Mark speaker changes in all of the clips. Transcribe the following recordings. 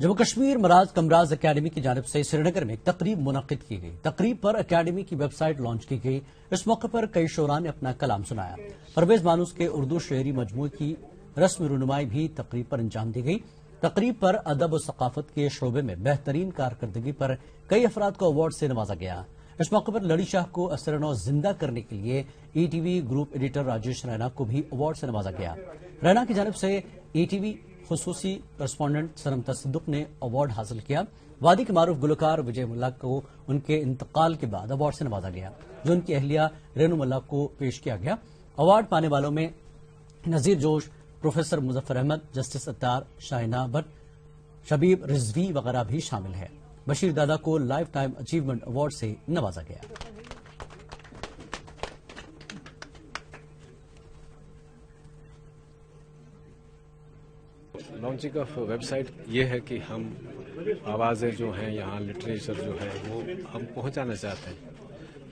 Speaker 1: Jammu Kashmir मराज Kamaraj academy की जानिब से श्रीनगर में एक तकरीब मुनक्किद की गई। तकरीब पर अकेडमी की वेबसाइट लॉन्च की गई। इस मौके पर कई शोरा ने अपना कलाम सुनाया। परवेज मानूस के उर्दू शेरी मजमूए की रस्म रुनुमाई भी तकरीब पर अंजाम दी गई। तकरीब पर अदब और सकाफत के शोबे में बेहतरीन कारकर्दगी पर कई अफराद को अवार्ड से नवाजा गया। इस मौके पर लड़ी शाह को असरनौ जिंदा करने के लिए ETV group editor Rajesh Raina को भी अवार्ड से नवाजा गया। रैना की जानिब से ईटीवी खुसूसी करस्पॉन्डेंट सनम तसद्दुक ने अवार्ड हासिल किया। वादी के मारूफ गुलकार विजय मुल्ला को उनके इंतकाल के बाद अवार्ड से नवाजा गया, जो उनकी अहलिया रेनू मुल्ला को पेश किया गया। अवार्ड पाने वालों में नजीर जोश, प्रोफेसर मुजफ्फर अहमद, जस्टिस अत्तार, शाहिना भट्ट, शबीब रिजवी वगैरह भी शामिल है। बशीर दादा को लाइफ टाइम अचीवमेंट अवार्ड से नवाजा गया।
Speaker 2: लॉन्चिंग ऑफ वेबसाइट ये है कि हम आवाज़ें जो हैं यहाँ लिटरेचर जो है वो हम पहुँचाना चाहते हैं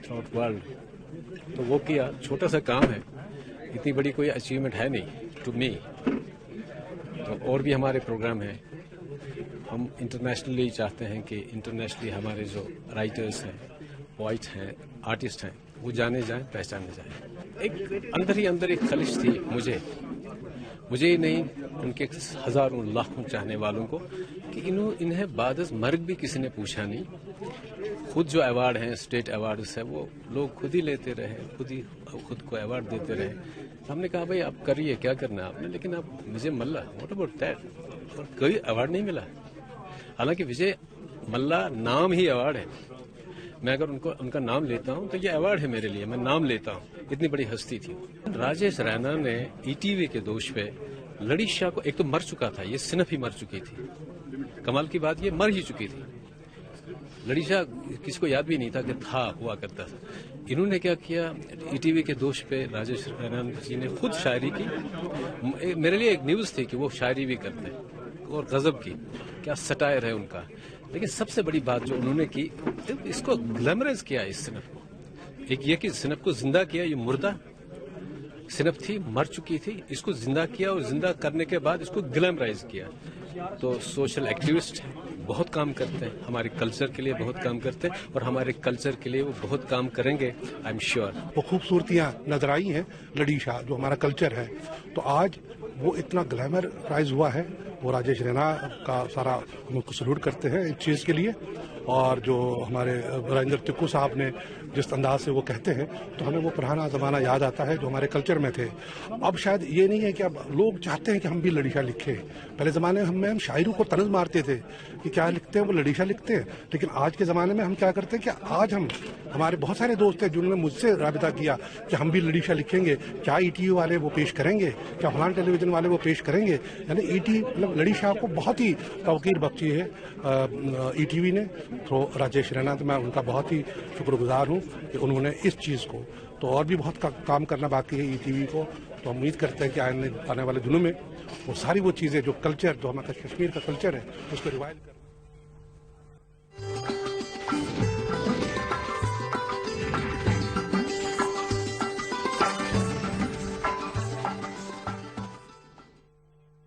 Speaker 2: थ्रू वर्ल्ड। तो वो किया, छोटा सा काम है, इतनी बड़ी कोई अचीवमेंट है नहीं टू मी। तो और भी हमारे प्रोग्राम हैं। हम इंटरनेशनली चाहते हैं कि इंटरनेशनली हमारे जो राइटर्स हैं, पोइट्स हैं, आर्टिस्ट हैं, वो जाने जाएं, पहचाने जाएं। एक अंदर ही अंदर एक खलिश थी मुझे ही नहीं, उनके हजारों लाखों चाहने वालों को कि इन्हें बाद मर्ग भी किसी ने पूछा नहीं। खुद जो अवार्ड हैं, स्टेट अवार्ड्स है, वो लोग खुद ही लेते रहे, खुद को अवार्ड देते रहे। हमने कहा भाई आप करिए, क्या करना है आपने, लेकिन आप विजय मल्ला, व्हाट अबाउट दैट, और कोई अवार्ड नहीं मिला। हालांकि विजय मल्ला नाम ही अवार्ड है। मैं अगर उनका नाम लेता हूं तो ये अवार्ड है मेरे लिए, मैं नाम लेता हूं। इतनी बड़ी हस्ती थी। राजेश रैना ने ईटीवी के दोष पे लड़ी शाह को, एक तो मर चुका था, ये सिनफ ही मर चुकी थी। कमाल की बात, ये मर ही चुकी थी। लड़ी शाह किसी को याद भी नहीं था कि हुआ करता था। इन्होंने क्या किया, ईटीवी के दोष पे राजेश रैना जी ने खुद शायरी की। मेरे लिए एक न्यूज थी कि वो शायरी भी करते हैं, और गजब की, क्या सटायर है उनका। लेकिन सबसे बड़ी बात जो उन्होंने की, इसको ग्लैमराइज किया इस सिनफ को। एक ये कि सिनफ को जिंदा किया, ये मुर्दा सिनफ थी, मर चुकी थी, इसको जिंदा किया, और जिंदा करने के बाद इसको ग्लैमराइज किया। तो सोशल एक्टिविस्ट बहुत काम करते हैं, हमारे कल्चर के लिए बहुत काम करते हैं, और हमारे कल्चर के लिए वो बहुत काम करेंगे, आई एम श्योर।
Speaker 3: वो खूबसूरतियाँ नजर आई हैं लड़ी शाह, जो हमारा कल्चर है। तो आज वो इतना ग्लैमराइज हुआ है, वो राजेश रैना का सारा हम उसको सल्यूट करते हैं इस चीज़ के लिए। और जो हमारे राजेंद्र तिक्कू साहब ने जिस अंदाज से वो कहते हैं, तो हमें वो पुराना ज़माना याद आता है जो हमारे कल्चर में थे। अब शायद ये नहीं है कि अब लोग चाहते हैं कि हम भी लड़ीशा लिखें। पहले ज़माने में हम शायरों को तनज़ मारते थे कि क्या लिखते हैं, वो लड़ीशा लिखते हैं। लेकिन आज के ज़माने में हम क्या करते हैं कि आज हमारे बहुत सारे दोस्त हैं जिन्होंने मुझसे राबिता किया कि हम भी लड़ीशा लिखेंगे, क्या ईटीवी वाले वो पेश करेंगे, क्या फलान टेलीविजन वाले वो पेश करेंगे। यानी ईटी मतलब लड़ी शाह को बहुत ही तवकीर बख्शी है ईटीवी ने थ्रू राजेश रैना। तो मैं उनका बहुत ही शुक्रगुजार हूँ कि उन्होंने इस चीज़ को, तो और भी बहुत काम करना बाकी है ईटीवी को। तो हम उम्मीद करते हैं कि आने वाले दिनों में वो सारी वो चीज़ें जो कल्चर, जो हमारा कश्मीर का कल्चर है, उसको रिवाइव कर